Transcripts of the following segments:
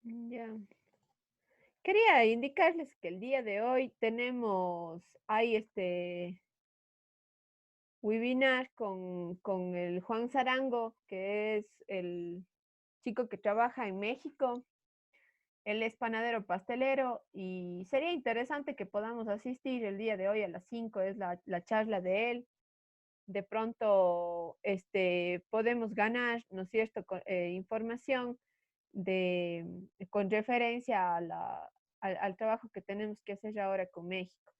Ya. Quería indicarles que el día de hoy hay este webinar con el Juan Zarango, que es el chico que trabaja en México. Él es panadero pastelero y sería interesante que podamos asistir el día de hoy a las 5, es la charla de él. De pronto podemos ganar, ¿no es cierto?, información de, con referencia a al trabajo que tenemos que hacer ahora con México.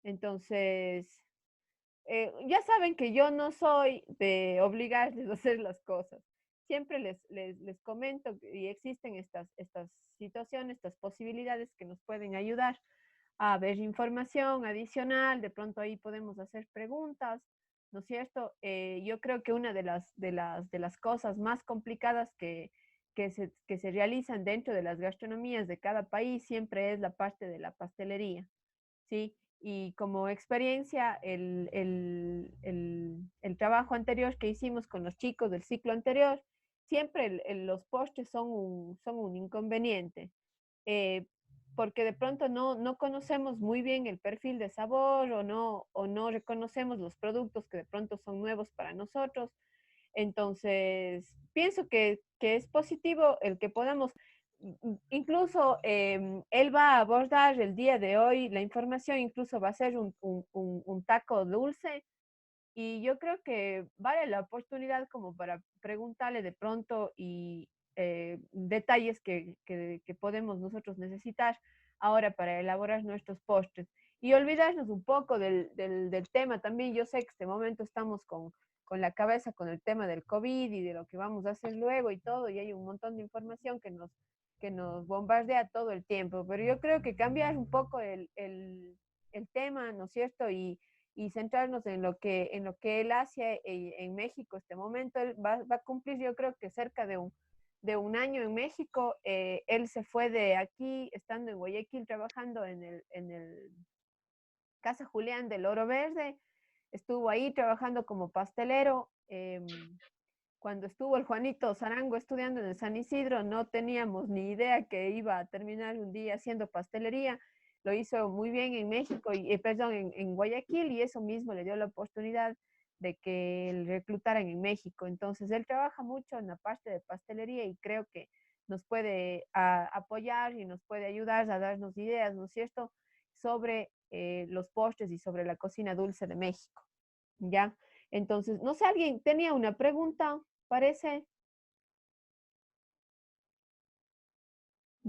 Entonces, ya saben que yo no soy de obligarles a hacer las cosas. Siempre les comento y existen estas situaciones, estas posibilidades que nos pueden ayudar a ver información adicional, de pronto ahí podemos hacer preguntas, ¿no es cierto? Yo creo que una de las cosas más complicadas que se realizan dentro de las gastronomías de cada país siempre es la parte de la pastelería, ¿sí? Y como experiencia, el trabajo anterior que hicimos con los chicos del ciclo anterior, siempre los postres son un inconveniente. eh, Porque de pronto no conocemos muy bien el perfil de sabor o no reconocemos los productos que de pronto son nuevos para nosotros. Entonces, pienso que es positivo el que podamos, incluso él va a abordar el día de hoy, la información incluso va a ser un taco dulce y yo creo que vale la oportunidad como para preguntarle de pronto y detalles que podemos nosotros necesitar ahora para elaborar nuestros postres. Y olvidarnos un poco del tema también. Yo sé que este momento estamos con la cabeza con el tema del COVID y de lo que vamos a hacer luego y todo, y hay un montón de información que nos bombardea todo el tiempo, pero yo creo que cambiar un poco el tema, ¿no es cierto? Y centrarnos en lo que él hace en México este momento. Él va a cumplir, yo creo que cerca de un año en México. Él se fue de aquí, estando en Guayaquil, trabajando en el Casa Julián del Oro Verde. Estuvo ahí trabajando como pastelero. Cuando estuvo el Juanito Zarango estudiando en el San Isidro, no teníamos ni idea que iba a terminar un día haciendo pastelería. Lo hizo muy bien en México, perdón, en Guayaquil, y eso mismo le dio la oportunidad de que le reclutaran en México. Entonces, él trabaja mucho en la parte de pastelería y creo que nos puede apoyar y nos puede ayudar a darnos ideas, ¿no es cierto?, sobre los postres y sobre la cocina dulce de México. ¿Ya? Entonces, no sé, alguien tenía una pregunta, parece.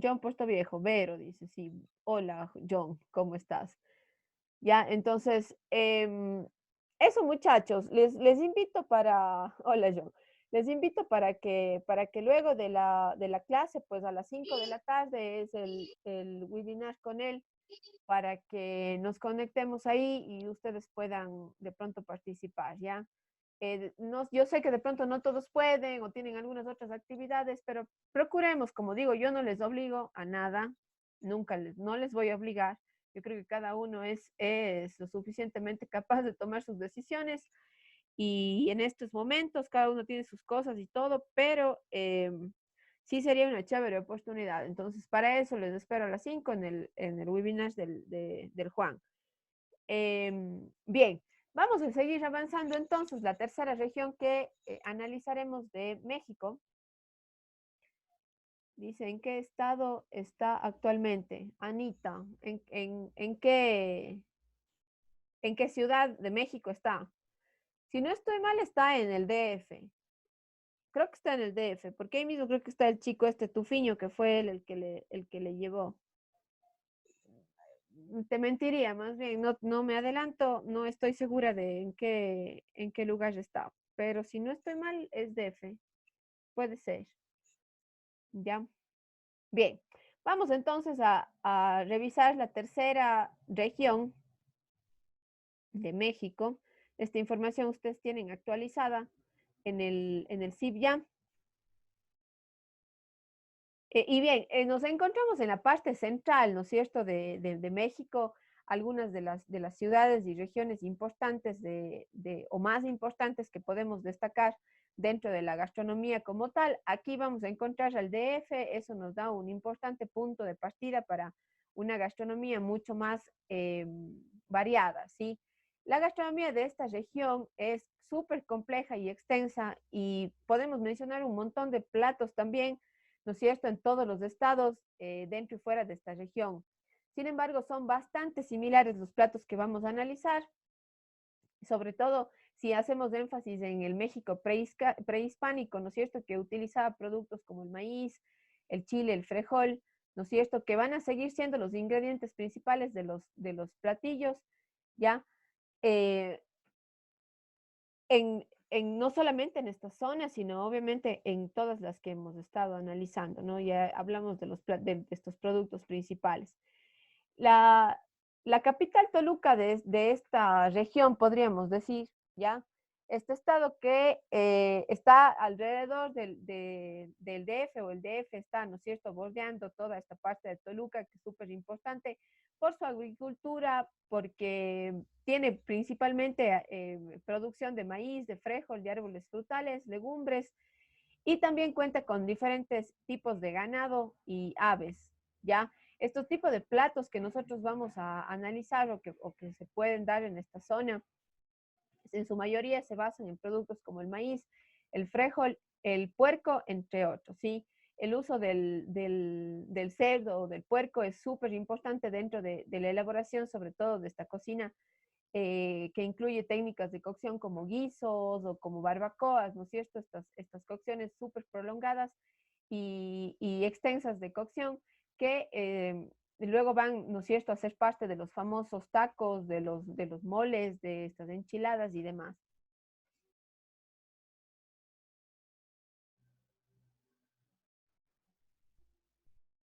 John Puerto Viejo, Vero, dice, sí. Hola, John, ¿cómo estás? Ya, entonces, eso muchachos, les invito hola John, les invito para que luego de la clase, pues a las 5 de la tarde es el webinar con él, para que nos conectemos ahí y ustedes puedan de pronto participar, ¿ya? No, yo sé que de pronto no todos pueden o tienen algunas otras actividades, pero procuremos, como digo, yo no les obligo a nada, no les voy a obligar. Yo creo que cada uno es lo suficientemente capaz de tomar sus decisiones y en estos momentos cada uno tiene sus cosas y todo, pero sí sería una chévere oportunidad. Entonces, para eso les espero a las 5 en el webinar del Juan. Bien, vamos a seguir avanzando entonces. La tercera región que analizaremos de México dice en qué estado está actualmente. Anita, en qué ciudad de México está? Si no estoy mal, está en el DF. Creo que está en el DF, porque ahí mismo creo que está el chico este Tufiño, que fue él el que le llevó. Te mentiría, más bien, no me adelanto, no estoy segura de en qué lugar está, pero si no estoy mal, es DF, puede ser, ¿ya? Bien, vamos entonces a revisar la tercera región de México. Esta información ustedes tienen actualizada en el CIP ya. Y bien, nos encontramos en la parte central, ¿no es cierto?, de México. algunas de las ciudades y regiones importantes o más importantes que podemos destacar dentro de la gastronomía como tal. Aquí vamos a encontrar al DF, eso nos da un importante punto de partida para una gastronomía mucho más variada, ¿sí? La gastronomía de esta región es súper compleja y extensa y podemos mencionar un montón de platos también, ¿no es cierto?, en todos los estados dentro y fuera de esta región. Sin embargo, son bastante similares los platos que vamos a analizar, sobre todo si hacemos énfasis en el México prehispánico, ¿no es cierto?, que utilizaba productos como el maíz, el chile, el frijol, ¿no es cierto?, que van a seguir siendo los ingredientes principales de los platillos, ¿ya? Eh, no solamente en esta zona, sino obviamente en todas las que hemos estado analizando, ¿no? Ya hablamos de estos productos principales. La, la capital Toluca de esta región, podríamos decir, ¿ya? Este estado que está alrededor del DF, o el DF está, ¿no es cierto?, bordeando toda esta parte de Toluca, que es súper importante por su agricultura, porque tiene principalmente producción de maíz, de frijol, de árboles frutales, legumbres, y también cuenta con diferentes tipos de ganado y aves, ¿ya? Estos tipos de platos que nosotros vamos a analizar o que se pueden dar en esta zona, en su mayoría se basan en productos como el maíz, el frijol, el puerco, entre otros, ¿sí? El uso del cerdo o del puerco es súper importante dentro de la elaboración, sobre todo de esta cocina, que incluye técnicas de cocción como guisos o como barbacoas, ¿no es cierto? Estas cocciones súper prolongadas y extensas de cocción que luego van, ¿no es cierto?, a ser parte de los famosos tacos, de los moles, de estas enchiladas y demás.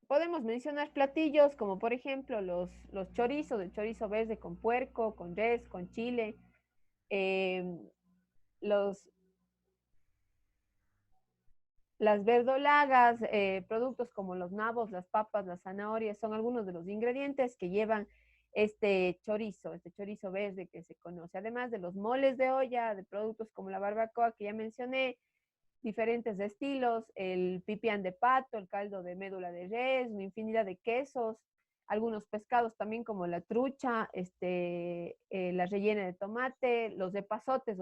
Podemos mencionar platillos como por ejemplo los chorizos, el chorizo verde con puerco, con res, con chile, eh, los, las verdolagas, productos como los nabos, las papas, las zanahorias, son algunos de los ingredientes que llevan este chorizo verde que se conoce. Además de los moles de olla, de productos como la barbacoa que ya mencioné, diferentes estilos, el pipián de pato, el caldo de médula de res, una infinidad de quesos, algunos pescados también como la trucha, la rellena de tomate, los de pasotes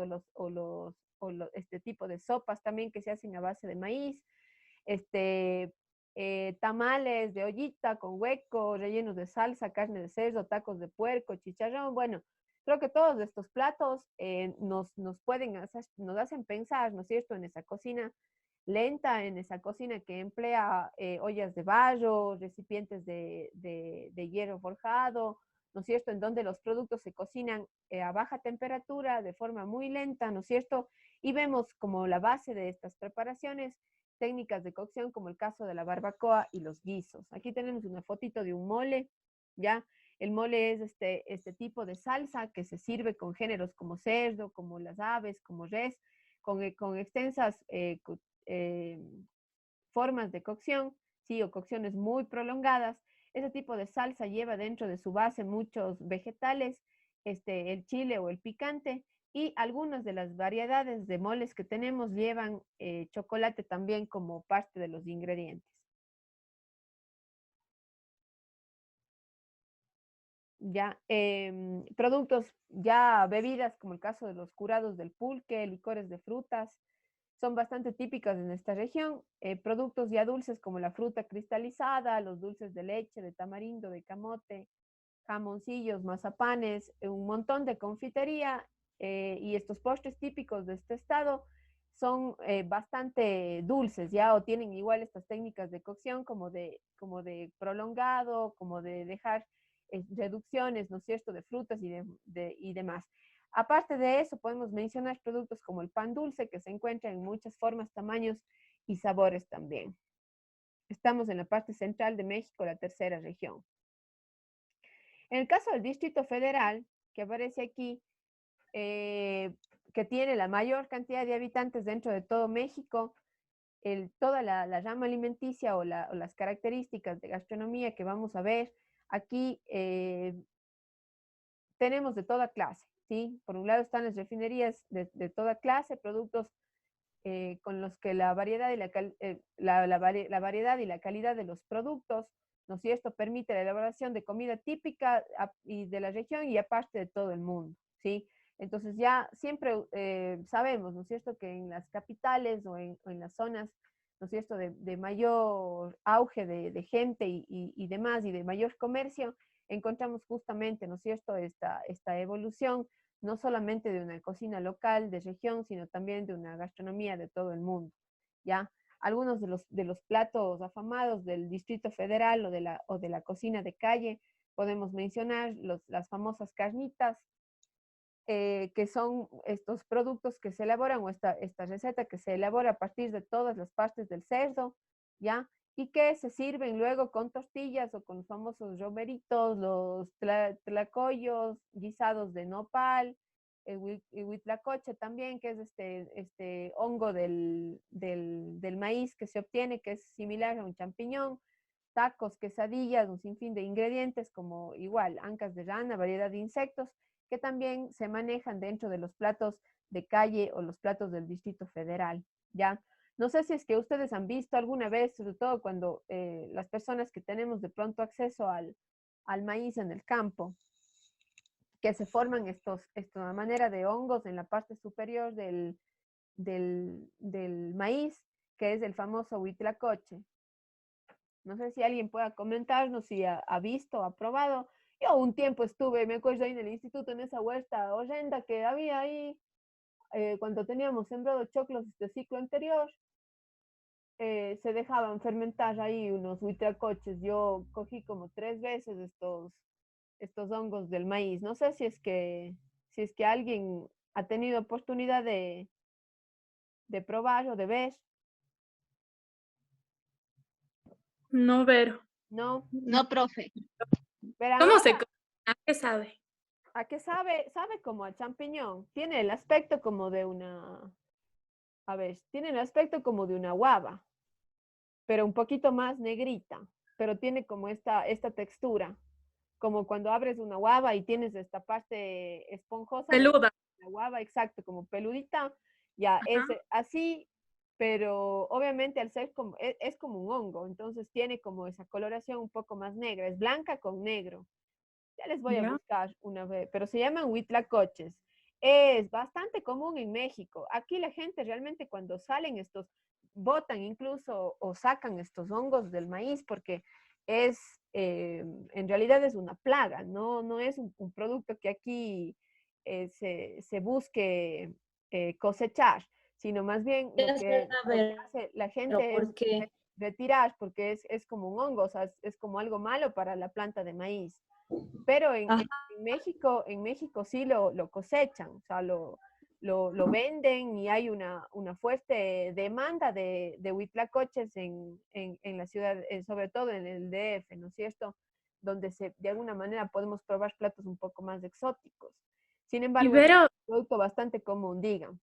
este tipo de sopas también que se hacen a base de maíz, este, tamales de ollita con hueco, rellenos de salsa, carne de cerdo, tacos de puerco, chicharrón. Bueno, creo que todos estos platos nos pueden hacer, nos hacen pensar, ¿no es cierto?, en esa cocina lenta, en esa cocina que emplea ollas de barro, recipientes de hierro forjado, ¿no es cierto?, en donde los productos se cocinan a baja temperatura, de forma muy lenta, ¿no es cierto? Y vemos como la base de estas preparaciones técnicas de cocción, como el caso de la barbacoa y los guisos. Aquí tenemos una fotito de un mole, ¿ya? El mole es este tipo de salsa que se sirve con géneros como cerdo, como las aves, como res, con extensas eh, formas de cocción, sí, o cocciones muy prolongadas. Ese tipo de salsa lleva dentro de su base muchos vegetales, el chile o el picante, y algunas de las variedades de moles que tenemos llevan chocolate también como parte de los ingredientes. Ya, productos, ya bebidas como el caso de los curados del pulque, licores de frutas, son bastante típicas en esta región. Productos ya dulces como la fruta cristalizada, los dulces de leche, de tamarindo, de camote, jamoncillos, mazapanes, un montón de confitería y estos postres típicos de este estado son bastante dulces, ¿ya? O tienen igual estas técnicas de cocción como de prolongado, como de dejar reducciones, ¿no es cierto?, de frutas y demás. Aparte de eso, podemos mencionar productos como el pan dulce, que se encuentra en muchas formas, tamaños y sabores también. Estamos en la parte central de México, la tercera región. En el caso del Distrito Federal, que aparece aquí, eh, que tiene la mayor cantidad de habitantes dentro de todo México, toda la rama alimenticia o las características de gastronomía que vamos a ver aquí tenemos de toda clase, ¿sí? Por un lado están las refinerías de toda clase, productos con los que la variedad y la variedad y la calidad de los productos, ¿no es cierto?, permite la elaboración de comida típica y de la región y aparte de todo el mundo, ¿sí? Entonces ya siempre sabemos, ¿no es cierto?, que en las capitales o en las zonas, ¿no es cierto?, de mayor auge de gente y demás, y de mayor comercio, encontramos justamente, ¿no es cierto?, esta evolución no solamente de una cocina local, de región, sino también de una gastronomía de todo el mundo, ¿ya? Algunos de los platos afamados del Distrito Federal o de la cocina de calle, podemos mencionar las famosas carnitas, que son estos productos que se elaboran, o esta receta que se elabora a partir de todas las partes del cerdo, ¿ya? Y que se sirven luego con tortillas o con los famosos romeritos, los tlacoyos, guisados de nopal, el huitlacoche también, que es este hongo del maíz que se obtiene, que es similar a un champiñón, tacos, quesadillas, un sinfín de ingredientes como igual, ancas de rana, variedad de insectos, que también se manejan dentro de los platos de calle o los platos del Distrito Federal, ¿ya? No sé si es que ustedes han visto alguna vez, sobre todo cuando las personas que tenemos de pronto acceso al maíz en el campo, que se forman esta manera de hongos en la parte superior del maíz, que es el famoso huitlacoche. No sé si alguien pueda comentarnos si ha visto, ha probado. Yo un tiempo estuve, me acuerdo ahí en el instituto, en esa huerta horrenda que había ahí, cuando teníamos sembrado choclos este ciclo anterior, se dejaban fermentar ahí unos huitlacoches. Yo cogí como 3 veces estos hongos del maíz. No sé si es que alguien ha tenido oportunidad de probar o de ver, No, Vero. ¿no? No, profe. Verán, ¿Cómo se ahora, come? ¿A qué sabe? ¿a qué sabe? Sabe como a champiñón. Tiene el aspecto como de a ver, tiene el aspecto como de una guava, pero un poquito más negrita, pero tiene como esta textura, como cuando abres una guava y tienes esta parte esponjosa de Peluda. la guava, exacto, como peludita, ya es Ajá. así, pero obviamente al ser como, es como un hongo, entonces tiene como esa coloración un poco más negra, es blanca con negro. Ya les voy a Ya. buscar una vez, pero se llaman huitlacoches. Es bastante común en México. Aquí la gente realmente cuando salen estos, botan incluso o sacan estos hongos del maíz porque es, en realidad es una plaga, no es un producto que aquí se busque cosechar, sino más bien Es verdad, lo que hace la pero gente es porque, retirar porque es como un hongo, o sea, es como algo malo para la planta de maíz. Pero ajá, en México sí lo cosechan, o sea, lo venden y hay una fuerte demanda de huitlacoches en la ciudad, sobre todo en el DF, ¿no es cierto? Donde de alguna manera podemos probar platos un poco más exóticos. Sin Y embargo, es Vero, un producto bastante común, digan.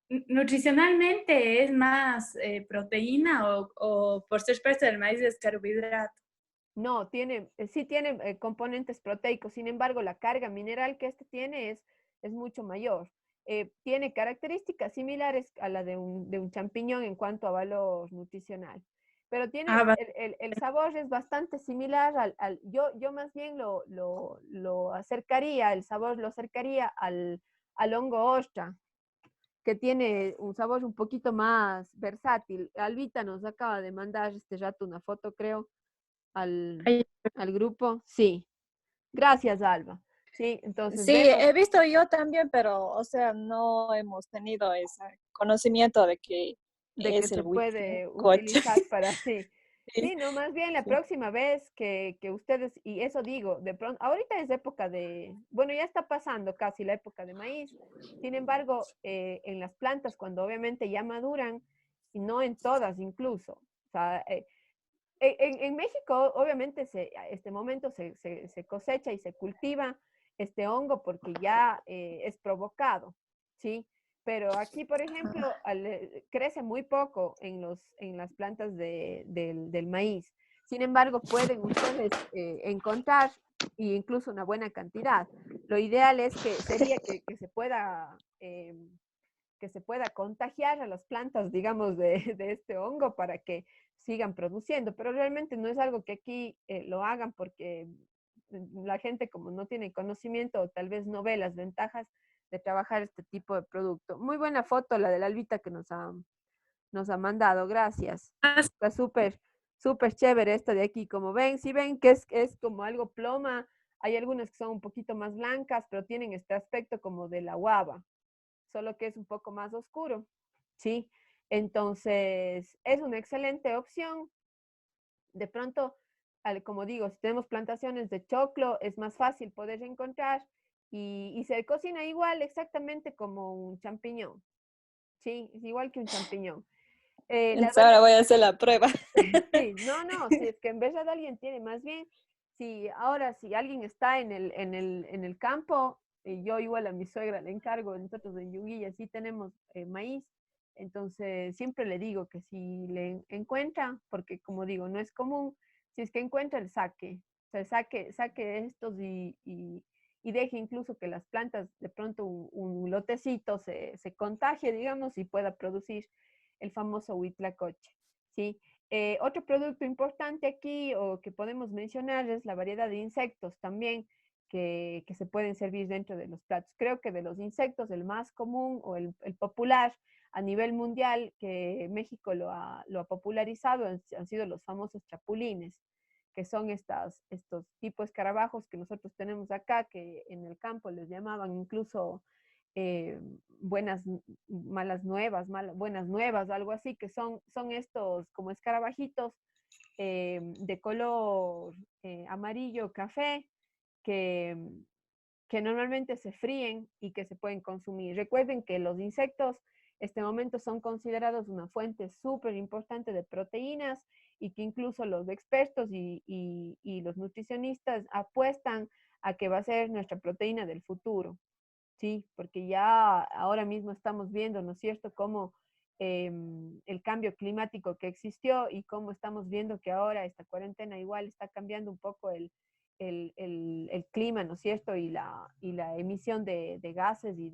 nutricionalmente es más proteína o por ser parte del maíz es carbohidrato. No, sí tiene componentes proteicos, sin embargo, la carga mineral que este tiene es mucho mayor. Tiene características similares a la de un champiñón en cuanto a valor nutricional, pero Ah, tiene, el sabor es bastante similar yo más bien lo acercaría, el sabor lo acercaría al hongo ostra, que tiene un sabor un poquito más versátil. Albita nos acaba de mandar este rato una foto, creo al, ahí. al grupo. Sí, gracias, Alba. Sí, entonces Sí, vemos he visto yo también, pero, o sea, no hemos tenido ese conocimiento de que de que es el se puede coche. utilizar para sí. Sí, Sí, no, más bien la sí. próxima vez que ustedes, y eso digo, de pronto, ahorita es época bueno, ya está pasando casi la época de maíz, sin embargo, en las plantas, cuando obviamente ya maduran, y no en todas incluso, o sea, en México, obviamente, este momento se cosecha y se cultiva este hongo porque ya es provocado, ¿sí? Pero aquí, por ejemplo, crece muy poco en las plantas del maíz. Sin embargo, pueden ustedes encontrar e incluso una buena cantidad. Lo ideal es que sería que se pueda contagiar a las plantas, digamos, de este hongo para que sigan produciendo, pero realmente no es algo que aquí lo hagan porque la gente como no tiene conocimiento o tal vez no ve las ventajas de trabajar este tipo de producto. Muy buena foto la de la albita que nos ha mandado, gracias. Está súper, súper chévere esta de aquí, como ven, si ven que es como algo ploma, hay algunas que son un poquito más blancas, pero tienen este aspecto como de la guava, solo que es un poco más oscuro, ¿sí? Entonces, es una excelente opción. De pronto, como digo, si tenemos plantaciones de choclo, es más fácil poder encontrar y se cocina igual, exactamente como un champiñón, ¿sí? Es igual que un champiñón. La Entonces verdad, ahora voy a hacer la prueba. sí, no, si es que en verdad alguien tiene, más bien, si ahora si alguien está en el campo, yo igual a mi suegra le encargo, nosotros en Yunguilla sí tenemos maíz, entonces siempre le digo que si le encuentra, porque como digo, no es común, si es que encuentra el saque, o sea, saque estos y deje incluso que las plantas de pronto un lotecito se contagie, digamos, y pueda producir el famoso huitlacoche, ¿sí? Otro producto importante aquí o que podemos mencionar es la variedad de insectos también que se pueden servir dentro de los platos. Creo que de los insectos el más común o el popular a nivel mundial que México lo ha popularizado han sido los famosos chapulines, que son estos tipos de escarabajos que nosotros tenemos acá, que en el campo les llamaban incluso eh, buenas, malas nuevas, buenas nuevas, algo así, que son estos como escarabajitos de color amarillo, café, que, que normalmente se fríen y que se pueden consumir. Recuerden que los insectos, este momento, son considerados una fuente súper importante de proteínas y que incluso los expertos y los nutricionistas apuestan a que va a ser nuestra proteína del futuro. Sí, porque ya ahora mismo estamos viendo, ¿no es cierto?, cómo el cambio climático que existió y cómo estamos viendo que ahora esta cuarentena igual está cambiando un poco el clima, ¿no es cierto?, y la emisión de gases y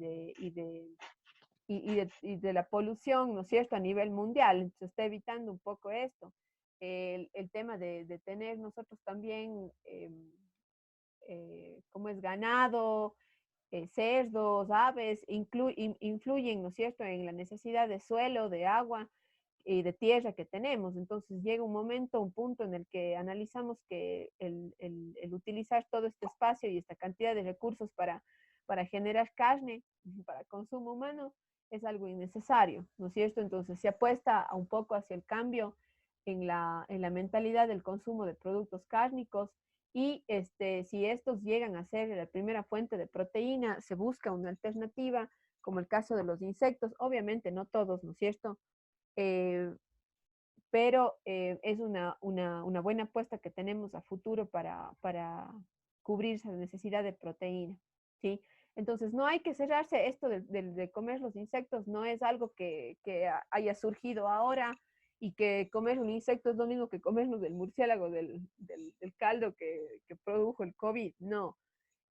de la polución, ¿no es cierto?, a nivel mundial. Entonces está evitando un poco esto. El tema de tener nosotros también, como es ganado, cerdos, aves, influyen, ¿no es cierto?, en la necesidad de suelo, de agua y de tierra que tenemos. Entonces llega un momento, un punto en el que analizamos que el utilizar todo este espacio y esta cantidad de recursos para generar carne, para consumo humano, es algo innecesario, ¿no es cierto? Entonces se apuesta un poco hacia el cambio en la mentalidad del consumo de productos cárnicos y si estos llegan a ser la primera fuente de proteína, se busca una alternativa, como el caso de los insectos, obviamente no todos, ¿no es cierto? Eh, pero es una buena apuesta que tenemos a futuro para cubrir esa necesidad de proteína, ¿sí? Entonces, no hay que cerrarse esto de comer los insectos, no es algo que haya surgido ahora y que comer un insecto es lo mismo que comernos del murciélago, del caldo que produjo el COVID, no.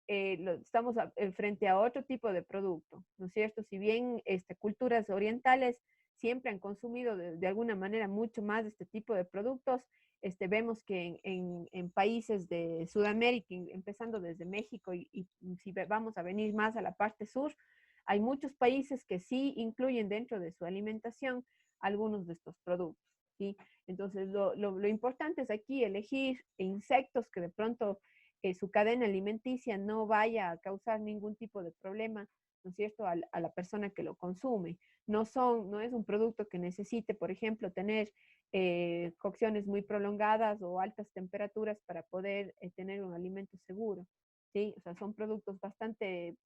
Estamos frente a otro tipo de producto, ¿no es cierto? Si bien culturas orientales siempre han consumido de alguna manera mucho más de este tipo de productos, vemos que en países de Sudamérica, empezando desde México y si vamos a venir más a la parte sur, hay muchos países que sí incluyen dentro de su alimentación algunos de estos productos, ¿sí? Entonces, lo importante es aquí elegir insectos que de pronto su cadena alimenticia no vaya a causar ningún tipo de problema, ¿no es cierto?, a la persona que lo consume. No es un producto que necesite, por ejemplo, tener cocciones muy prolongadas o altas temperaturas para poder tener un alimento seguro, ¿sí? O sea, son productos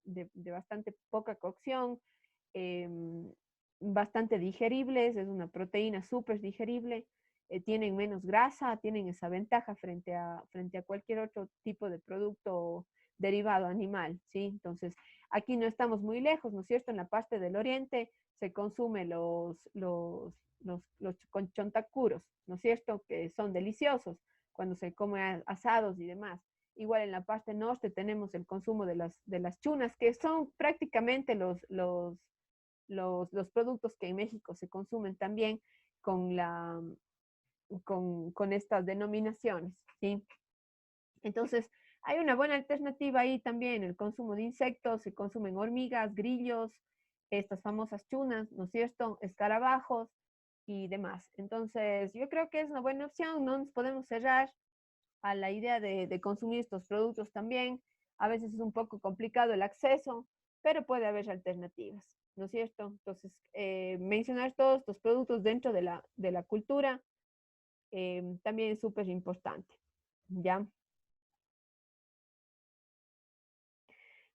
de bastante poca cocción, eh, bastante digeribles, es una proteína súper digerible, tienen menos grasa, tienen esa ventaja frente a cualquier otro tipo de producto derivado animal, ¿sí? Entonces, aquí no estamos muy lejos, ¿no es cierto? En la parte del oriente se consume los chontacuros, ¿no es cierto? Que son deliciosos cuando se come asados y demás. Igual en la parte norte tenemos el consumo de las chunas, que son prácticamente los productos que en México se consumen también con, con estas denominaciones, ¿sí? Entonces, hay una buena alternativa ahí también, el consumo de insectos, se consumen hormigas, grillos, estas famosas chunas, ¿no es cierto? Escarabajos y demás. Entonces, yo creo que es una buena opción, no nos podemos cerrar a la idea de consumir estos productos también. A veces es un poco complicado el acceso, pero puede haber alternativas, ¿no es cierto? Entonces, mencionar todos estos productos dentro de la cultura también es súper importante, ¿ya?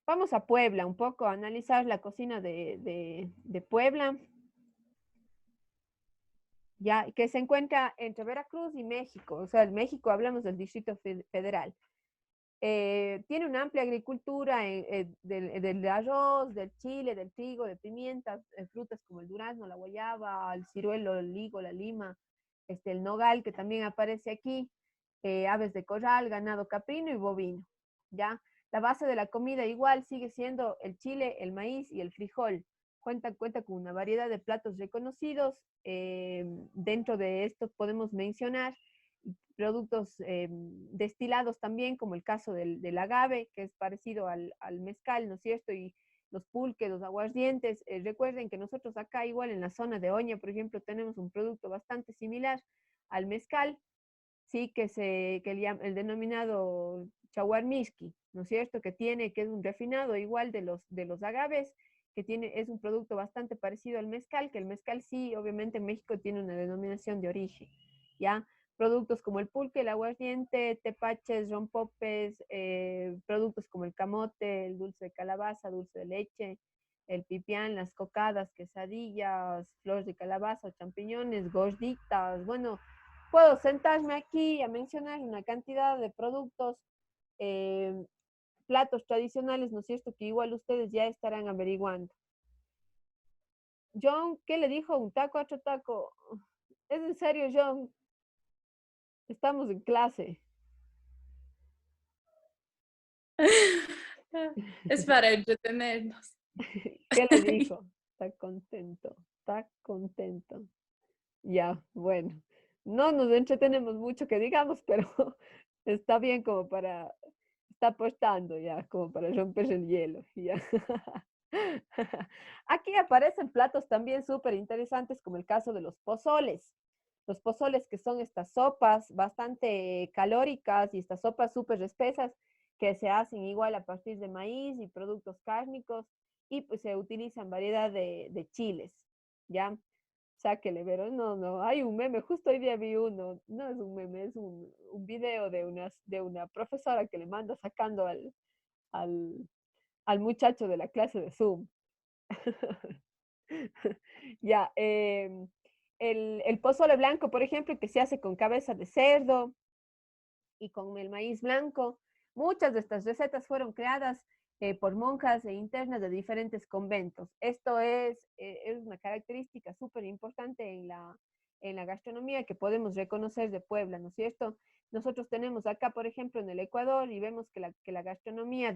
Vamos a Puebla un poco, a analizar la cocina de Puebla, ya, que se encuentra entre Veracruz y México. O sea, en México hablamos del Distrito Federal. Tiene una amplia agricultura del arroz, del chile, del trigo, de pimientas, frutas como el durazno, la guayaba, el ciruelo, el higo, la lima, el nogal que también aparece aquí, aves de corral, ganado caprino y bovino, ¿ya? La base de la comida igual sigue siendo el chile, el maíz y el frijol. Cuenta con una variedad de platos reconocidos. Dentro de estos podemos mencionar productos destilados también, como el caso del agave, que es parecido al mezcal, ¿no es cierto? Y los pulques, los aguardientes. Recuerden que nosotros acá, igual en la zona de Oña, por ejemplo, tenemos un producto bastante similar al mezcal, sí, que el denominado chaguarmiski, ¿no es cierto? Que es un refinado igual de los agaves, es un producto bastante parecido al mezcal, que el mezcal sí, obviamente en México tiene una denominación de origen, ¿ya? Productos como el pulque, el aguardiente, tepaches, rompopes, productos como el camote, el dulce de calabaza, dulce de leche, el pipián, las cocadas, quesadillas, flores de calabaza, champiñones, gorditas. Bueno, puedo sentarme aquí a mencionar una cantidad de productos, eh, platos tradicionales, ¿no es cierto? Que igual ustedes ya estarán averiguando. John, ¿qué le dijo? Un taco a otro taco. ¿Es en serio, John? Estamos en clase. Es para entretenernos. ¿Qué le dijo? Está contento, está contento. Ya, bueno. No nos entretenemos mucho que digamos, pero está bien como para, está apostando ya, como para romper el hielo. Ya. Aquí aparecen platos también súper interesantes, como el caso de los pozoles. Los pozoles, que son estas sopas bastante calóricas y estas sopas súper espesas que se hacen igual a partir de maíz y productos cárnicos, y pues se utilizan variedad de chiles, ¿ya? Sáquele, pero no, hay un meme, justo hoy día vi uno, no es un meme, es un video de una profesora que le manda sacando al, al muchacho de la clase de Zoom. Ya, el pozole blanco, por ejemplo, que se hace con cabeza de cerdo y con el maíz blanco. Muchas de estas recetas fueron creadas por monjas e internas de diferentes conventos. Esto es una característica súper importante en la gastronomía que podemos reconocer de Puebla, ¿no es cierto? Nosotros tenemos acá, por ejemplo, en el Ecuador, y vemos que la gastronomía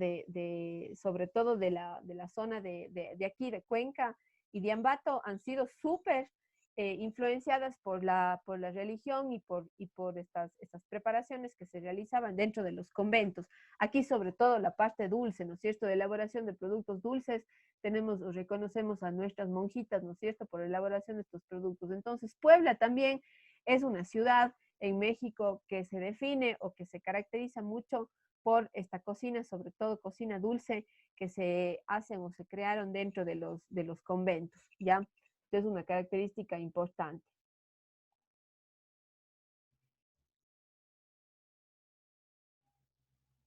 sobre todo de la zona de aquí, de Cuenca y de Ambato, han sido súper influenciadas por la religión y por estas preparaciones que se realizaban dentro de los conventos. Aquí sobre todo la parte dulce, ¿no es cierto?, de elaboración de productos dulces, reconocemos a nuestras monjitas, ¿no es cierto?, por la elaboración de estos productos. Entonces, Puebla también es una ciudad en México que se define o que se caracteriza mucho por esta cocina, sobre todo cocina dulce, que se hacen o se crearon dentro de los conventos, ¿ya? Es una característica importante.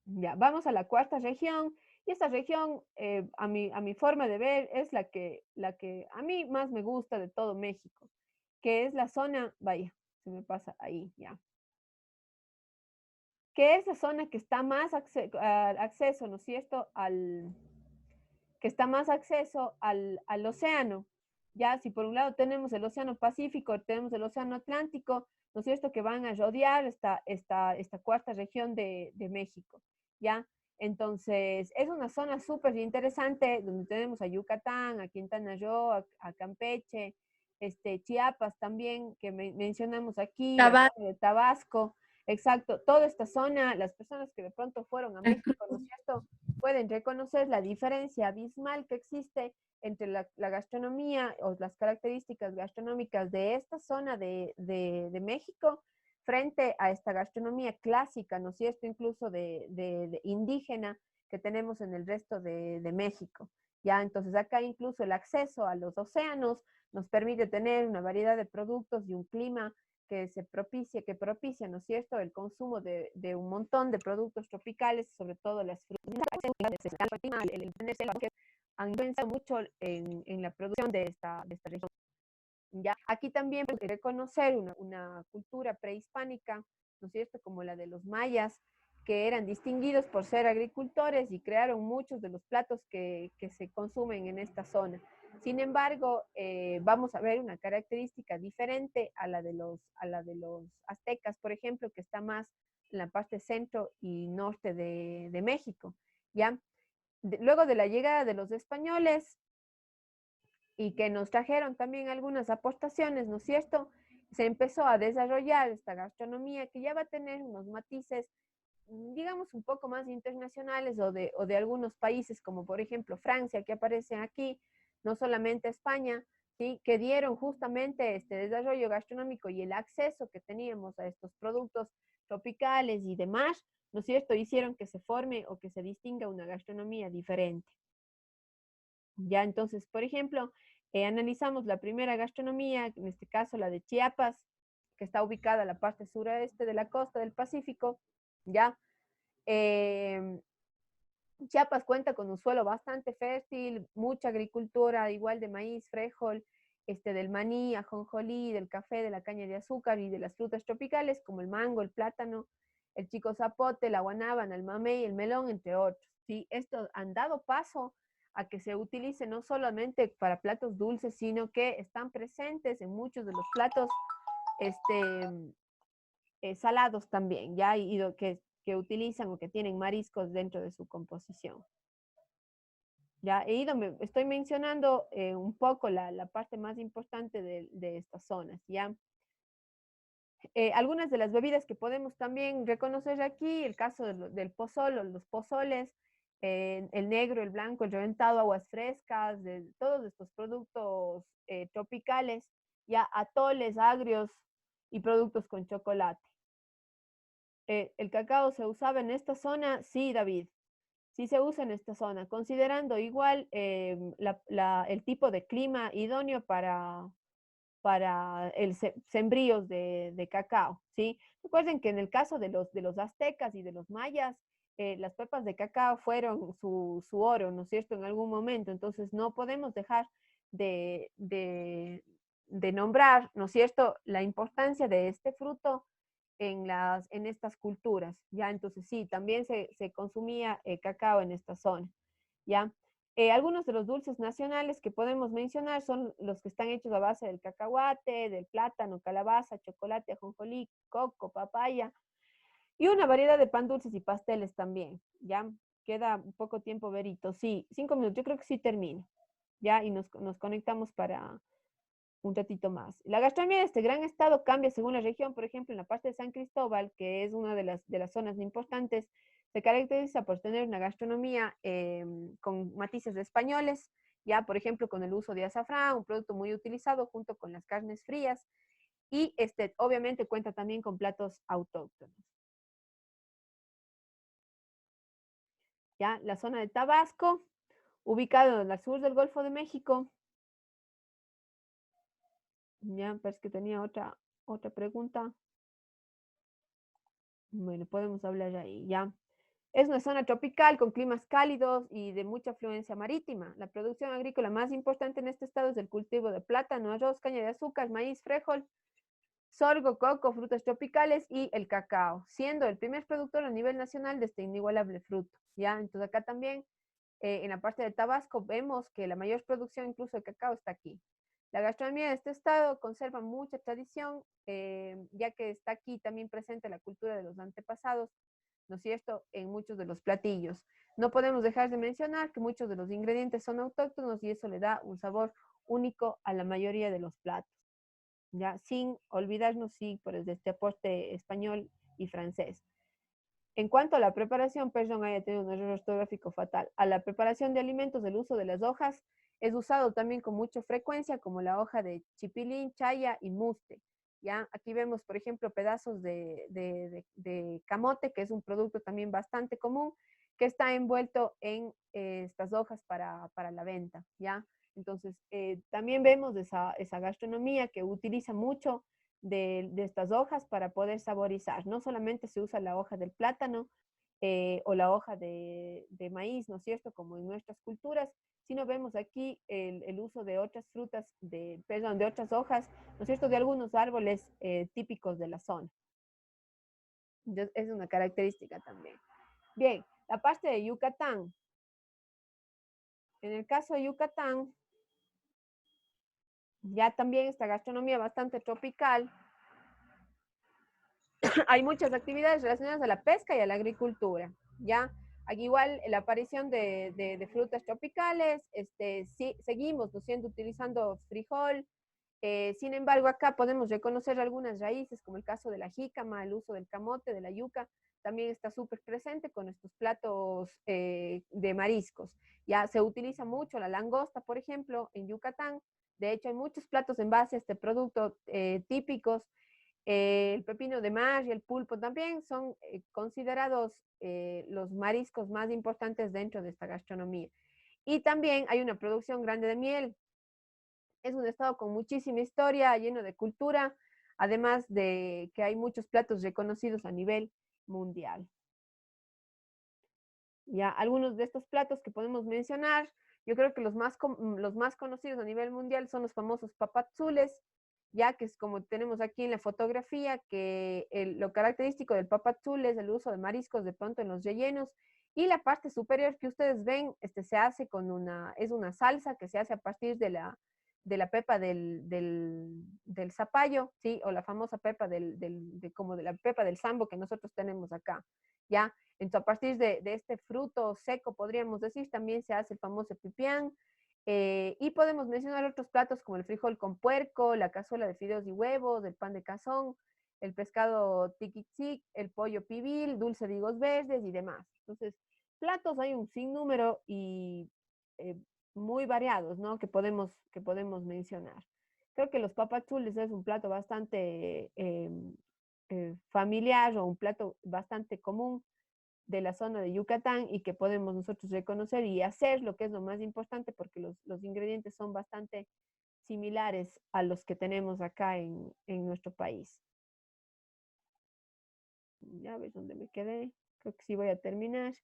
Ya, vamos a la cuarta región. Y esta región, a mi forma de ver, es la que a mí más me gusta de todo México, que es la zona, vaya, se me pasa ahí, ya, que es la zona que está más acceso, ¿no es cierto?, que está más acceso al océano. Ya, si por un lado tenemos el océano Pacífico, tenemos el océano Atlántico, ¿no es cierto?, que van a rodear esta cuarta región de México. ¿ya? Entonces, es una zona súper interesante donde tenemos a Yucatán, a Quintana Roo, a Campeche, Chiapas también, que mencionamos aquí, la Tabasco. zona de Tabasco, exacto, toda esta zona, las personas que de pronto fueron a México, ¿no es cierto?, pueden reconocer la diferencia abismal que existe entre la gastronomía o las características gastronómicas de esta zona de México frente a esta gastronomía clásica, ¿no es cierto?, incluso de indígena que tenemos en el resto de México. Ya, entonces acá incluso el acceso a los océanos nos permite tener una variedad de productos y un clima que propicia, ¿no es cierto?, el consumo de un montón de productos tropicales, sobre todo las frutas, el que han influenciado mucho en la producción de esta región. ¿Ya? Aquí también puede reconocer una cultura prehispánica, ¿no es cierto?, como la de los mayas, que eran distinguidos por ser agricultores y crearon muchos de los platos que se consumen en esta zona. Sin embargo, vamos a ver una característica diferente a la de los aztecas, por ejemplo, que está más en la parte centro y norte de México, ¿ya? Luego de la llegada de los españoles, y que nos trajeron también algunas aportaciones, ¿no es cierto? Se empezó a desarrollar esta gastronomía que ya va a tener unos matices, digamos, un poco más internacionales o de algunos países, como por ejemplo Francia, que aparecen aquí, no solamente España, ¿sí?, que dieron justamente este desarrollo gastronómico y el acceso que teníamos a estos productos tropicales y demás, ¿no es cierto?, hicieron que se forme o que se distinga una gastronomía diferente. Ya, entonces, por ejemplo, analizamos la primera gastronomía, en este caso la de Chiapas, que está ubicada en la parte suroeste de la costa del Pacífico, ¿ya? Eh, Chiapas cuenta con un suelo bastante fértil, mucha agricultura, igual de maíz, frijol, del maní, ajonjolí, del café, de la caña de azúcar y de las frutas tropicales como el mango, el plátano, el chico zapote, la guanábana, el mamey, el melón, entre otros. ¿Sí? Estos han dado paso a que se utilice no solamente para platos dulces, sino que están presentes en muchos de los platos este, salados también, ¿ya? Que utilizan o que tienen mariscos dentro de su composición. Ya estoy mencionando un poco la parte más importante de estas zonas, ¿ya? Algunas de las bebidas que podemos también reconocer aquí, el caso del pozol o los pozoles, el negro, el blanco, el reventado, aguas frescas, de todos estos productos tropicales, ya atoles, agrios y productos con chocolate. ¿El cacao se usaba en esta zona? Sí, David. Sí se usa en esta zona, considerando igual el tipo de clima idóneo para el sembríos de cacao, ¿sí? Recuerden que en el caso de los aztecas y de los mayas, las pepas de cacao fueron su oro, ¿no es cierto?, en algún momento. Entonces no podemos dejar de nombrar, ¿no es cierto?, la importancia de este fruto en estas culturas, ¿ya? Entonces sí, también se consumía cacao en esta zona, ¿ya? Algunos de los dulces nacionales que podemos mencionar son los que están hechos a base del cacahuate, del plátano, calabaza, chocolate, ajonjolí, coco, papaya y una variedad de pan dulces y pasteles también, ¿ya? Queda un poco tiempo, Berito. Sí, 5 minutos, yo creo que sí termino, ¿ya? Y nos conectamos para un ratito más. La gastronomía de este gran estado cambia según la región. Por ejemplo, en la parte de San Cristóbal, que es una de las zonas importantes, se caracteriza por tener una gastronomía con matices españoles, ya por ejemplo con el uso de azafrán, un producto muy utilizado junto con las carnes frías, y obviamente cuenta también con platos autóctonos. Ya, la zona de Tabasco, ubicado en el sur del Golfo de México. Ya, parece que tenía otra pregunta. Bueno, podemos hablar ahí, ya. Es una zona tropical con climas cálidos y de mucha afluencia marítima. La producción agrícola más importante en este estado es el cultivo de plátano, arroz, caña de azúcar, maíz, frijol, sorgo, coco, frutas tropicales y el cacao, siendo el primer productor a nivel nacional de este inigualable fruto. ¿Ya? Entonces acá también, en la parte de Tabasco, vemos que la mayor producción incluso de cacao está aquí. La gastronomía de este estado conserva mucha tradición, ya que está aquí también presente la cultura de los antepasados, ¿no es cierto?, en muchos de los platillos. No podemos dejar de mencionar que muchos de los ingredientes son autóctonos y eso le da un sabor único a la mayoría de los platos, ya sin olvidarnos, sí, por este aporte español y francés. En cuanto a la preparación, perdón, haya tenido un error ortográfico fatal. A la preparación de alimentos, el uso de las hojas es usado también con mucha frecuencia, como la hoja de chipilín, chaya y muste. ¿Ya? Aquí vemos, por ejemplo, pedazos de camote, que es un producto también bastante común, que está envuelto en estas hojas para la venta. ¿Ya? Entonces, también vemos esa gastronomía que utiliza mucho de estas hojas para poder saborizar. No solamente se usa la hoja del plátano o la hoja de maíz, ¿no es cierto?, como en nuestras culturas, sino vemos aquí el uso de otras frutas, perdón, de otras hojas, ¿no es cierto?, de algunos árboles típicos de la zona. Entonces, es una característica también. Bien, la parte de Yucatán. En el caso de Yucatán, ya también esta gastronomía bastante tropical. Hay muchas actividades relacionadas a la pesca y a la agricultura, ¿ya? Aquí igual la aparición de frutas tropicales, sí, seguimos, ¿no?, utilizando frijol. Sin embargo, acá podemos reconocer algunas raíces, como el caso de la jícama, el uso del camote, de la yuca, también está súper presente con estos platos de mariscos. Ya se utiliza mucho la langosta, por ejemplo, en Yucatán. De hecho, hay muchos platos en base a este producto típicos. El pepino de mar y el pulpo también son considerados los mariscos más importantes dentro de esta gastronomía. Y también hay una producción grande de miel. Es un estado con muchísima historia, lleno de cultura, además de que hay muchos platos reconocidos a nivel mundial. Ya, algunos de estos platos que podemos mencionar, yo creo que los más conocidos a nivel mundial son los famosos papazules, ya que es como tenemos aquí en la fotografía, que lo característico del papazul es el uso de mariscos de pronto en los rellenos, y la parte superior que ustedes ven, se hace es una salsa que se hace a partir de la pepa del zapallo, ¿sí? O la famosa pepa como de la pepa del sambo que nosotros tenemos acá, ¿ya? Entonces, a partir de este fruto seco, podríamos decir, también se hace el famoso pipián. Y podemos mencionar otros platos como el frijol con puerco, la cazuela de fideos y huevos, el pan de cazón, el pescado tiquitic, el pollo pibil, dulce de higos verdes y demás. Entonces, platos hay un sinnúmero y muy variados, ¿no?, que podemos mencionar. Creo que los papachules es un plato bastante familiar o un plato bastante común de la zona de Yucatán y que podemos nosotros reconocer y hacer, lo que es lo más importante, porque los ingredientes son bastante similares a los que tenemos acá en nuestro país. Ya ves dónde me quedé. Creo que sí voy a terminar.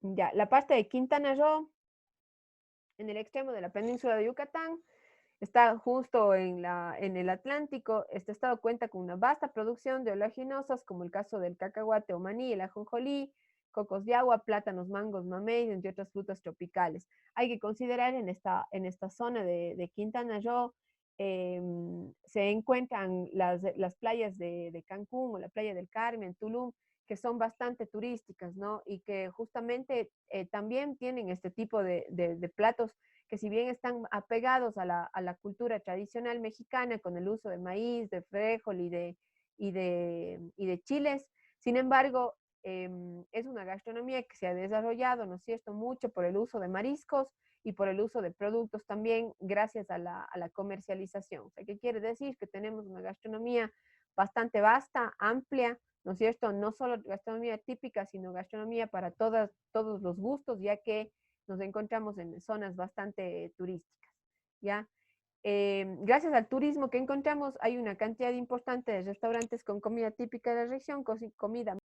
Ya, la parte de Quintana Roo, en el extremo de la península de Yucatán, está justo en el Atlántico. Este estado cuenta con una vasta producción de oleaginosas, como el caso del cacahuate o maní, el ajonjolí, cocos de agua, plátanos, mangos, mamey, entre otras frutas tropicales. Hay que considerar en esta zona de Quintana Roo, se encuentran las playas de Cancún o la playa del Carmen, Tulum, que son bastante turísticas, ¿no? Y que justamente también tienen este tipo de platos que, si bien están apegados a la cultura tradicional mexicana con el uso de maíz, de frijol y de chiles, sin embargo, es una gastronomía que se ha desarrollado, ¿no es cierto?, mucho por el uso de mariscos y por el uso de productos también gracias a la comercialización. O sea, ¿qué quiere decir? Que tenemos una gastronomía bastante vasta, amplia, ¿no es cierto? No solo gastronomía típica, sino gastronomía para todos los gustos, ya que nos encontramos en zonas bastante turísticas, ¿ya? Gracias al turismo que encontramos, hay una cantidad importante de restaurantes con comida típica de la región, comida